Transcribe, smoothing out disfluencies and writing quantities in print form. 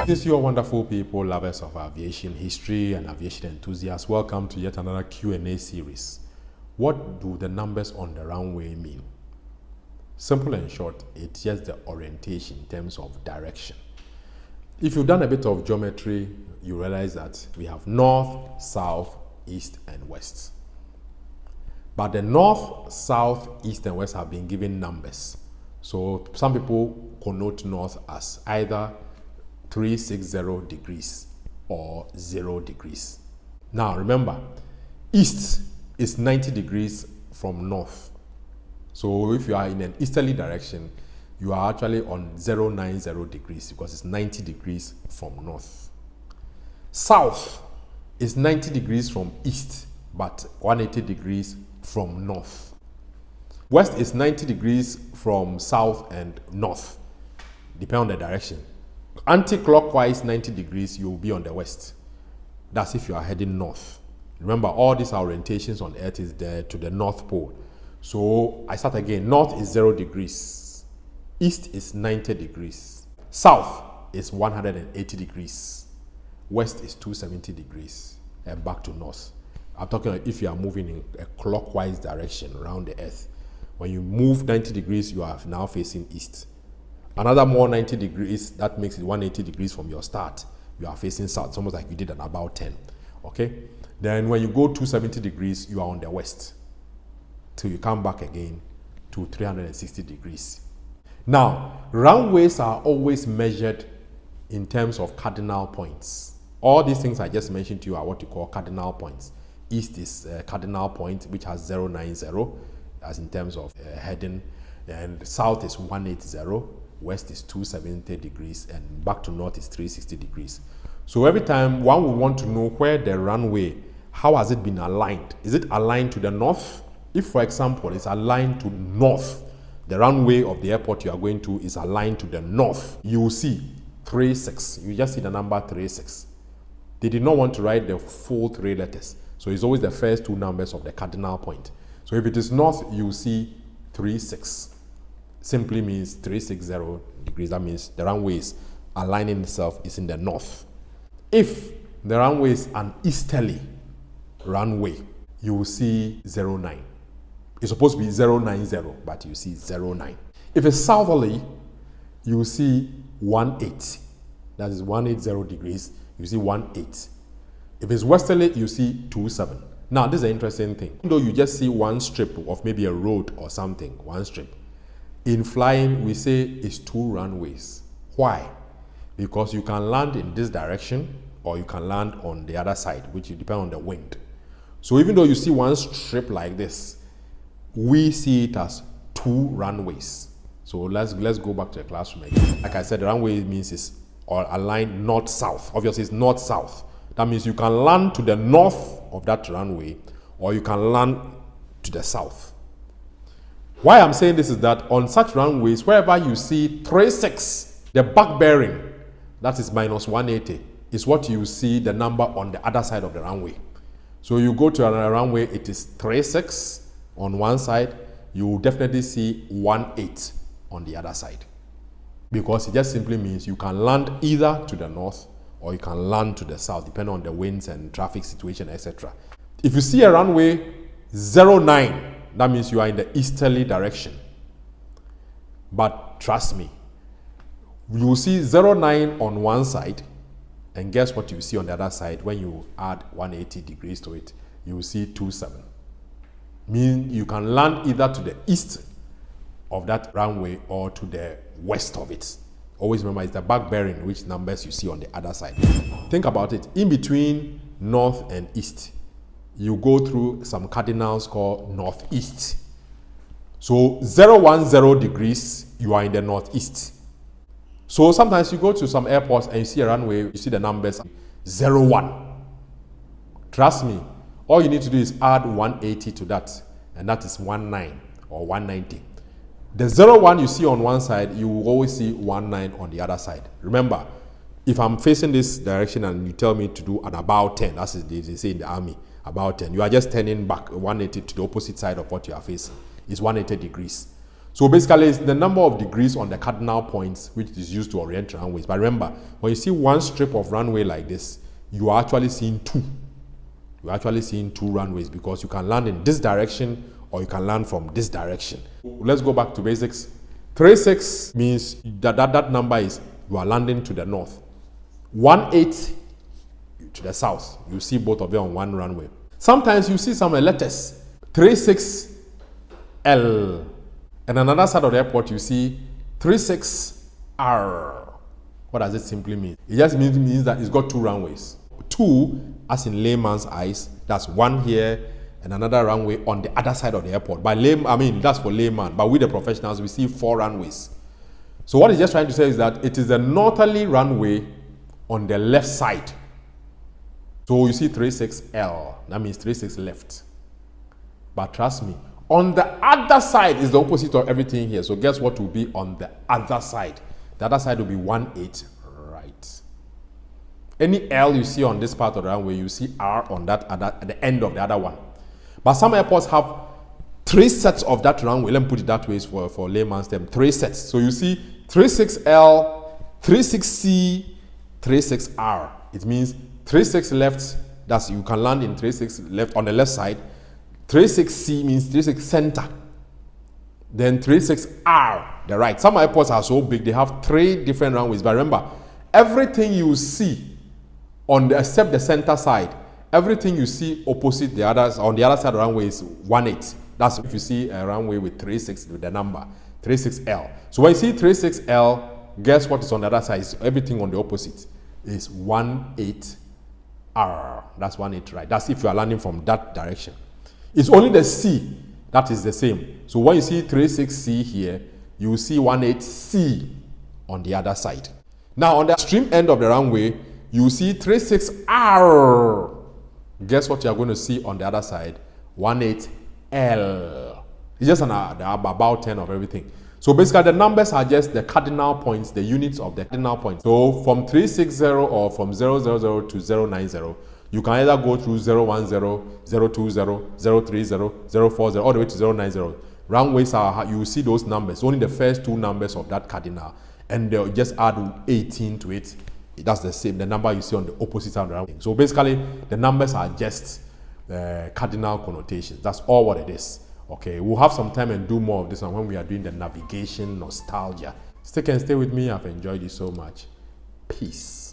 This is your wonderful people, lovers of aviation history and aviation enthusiasts. Welcome to yet another Q&A series. What do the numbers on the runway mean? Simple and short, it's just the orientation in terms of direction. If you've done a bit of geometry, you realize that we have north, south, east, and west. But the north, south, east, and west have been given numbers. So some people connote north as either 360 degrees or 0 degrees. Now remember, east is 90 degrees from north. So if you are in an easterly direction, you are actually on 090 degrees because it's 90 degrees from north. South is 90 degrees from east, but 180 degrees from north. West is 90 degrees from south and north, depending on the direction. Anti-clockwise 90 degrees, you will be on the west. That's if you are heading north. Remember, all these orientations on Earth is there to the North Pole. So I start again. North is 0 degrees. East is 90 degrees. South is 180 degrees. West is 270 degrees. And back to north. I'm talking about if you are moving in a clockwise direction around the Earth. When you move 90 degrees, you are now facing east. Another more 90 degrees, that makes it 180 degrees from your start. You are facing south. It's almost like you did an about 10. Okay? Then when you go 270 degrees, you are on the west. Till you come back again to 360 degrees. Now, runways are always measured in terms of cardinal points. All these things I just mentioned to you are what you call cardinal points. East is a cardinal point, which has 090, as in terms of heading. And south is 180. West is 270 degrees, and back to north is 360 degrees. So every time one would want to know where the runway, how has it been aligned? Is it aligned to the north? If, for example, it's aligned to north, the runway of the airport you are going to is aligned to the north, you will see 36. You just see the number 36. They did not want to write the full 3 letters. So it's always the first 2 numbers of the cardinal point. So if it is north, you will see 36. Simply means 360 degrees. That means the runway is aligning itself is in the north. If the runway is an easterly runway, you will see 09. It's supposed to be 090, but you see 09. If it's southerly, you will see 18. That is 180 degrees. You see 18. If it's westerly, you see 27. Now, this is an interesting thing. Even though you just see one strip of maybe a road or something, one strip, in flying, we say it's 2 runways. Why? Because you can land in this direction or you can land on the other side, which will depend on the wind. So even though you see one strip like this, we see it as 2 runways. So let's go back to the classroom again. Like I said, the runway means it's aligned north-south. Obviously, it's north-south. That means you can land to the north of that runway or you can land to the south. Why I'm saying this is that on such runways, wherever you see 36, the back bearing, that is minus 180, is what you see the number on the other side of the runway. So you go to another runway, it is 36 on one side, you will definitely see 18 on the other side. Because it just simply means you can land either to the north or you can land to the south, depending on the winds and traffic situation, etc. If you see a runway 09, that means you are in the easterly direction. But trust me, you will see 09 on one side, and guess what you see on the other side when you add 180 degrees to it? You will see 27. Meaning you can land either to the east of that runway or to the west of it. Always remember, it's the back bearing which numbers you see on the other side. Think about it. In between north and east, you go through some cardinals called northeast. So 010 degrees, you are in the northeast. So sometimes you go to some airports and you see a runway, you see the numbers 01. Trust me, all you need to do is add 180 to that, and that is 19 or 190. The 01 you see on one side, you will always see 19 on the other side. Remember, if I'm facing this direction and you tell me to do an about 10, that's what they say in the army, about 10, you are just turning back 180 to the opposite side of what you are facing. It's 180 degrees. So basically, it's the number of degrees on the cardinal points which is used to orient runways. But remember, when you see one strip of runway like this, you are actually seeing two. You're actually seeing two runways because you can land in this direction or you can land from this direction. Let's go back to basics. 36 means that number is you are landing to the north. 18 to the south. You see both of them on one runway. Sometimes you see some letters. 36L. And another side of the airport you see 36R. What does it simply mean? It just means that it's got two runways. Two, as in layman's eyes, that's one here and another runway on the other side of the airport. That's for layman, but with the professionals, we see four runways. So what it's just trying to say is that it is a northerly runway on the left side. So you see 36L, that means 36 left. But trust me, on the other side is the opposite of everything here. So guess what will be on the other side? The other side will be 18 right. Any L you see on this part of the runway, you see R on that at the end of the other one. But some airports have three sets of that runway. Let me put it that way for layman's term. Three sets. So you see 36L, 36C, 36R. It means 36 left, that's you can land in 36 left on the left side. 36C means 36 center. Then 36R, the right. Some airports are so big, they have three different runways. But remember, everything you see except the center side, everything you see opposite the others, on the other side of the runway is 18. That's if you see a runway with 36 with the number, 36L. So when you see 36L, guess what is on the other side? It's everything on the opposite is 18R. That's 18, right? That's if you are landing from that direction. It's only the C that is the same. So when you see 36C here, you will see 18C on the other side. Now on the extreme end of the runway, you see 36R. Guess what you are going to see on the other side? 18L. It's just about 10 of everything. So basically the numbers are just the cardinal points, the units of the cardinal points. So from 360 or from 000 to 090, you can either go through 010, 020, 030, 040, all the way to 090. Runways are, you see those numbers, only the first two numbers of that cardinal, and they'll just add 18 to it. That's the same, the number you see on the opposite side of the runway. So basically, the numbers are just cardinal connotations. That's all what it is. Okay, we'll have some time and do more of this one when we are doing the navigation nostalgia. Stay with me. I've enjoyed it so much. Peace.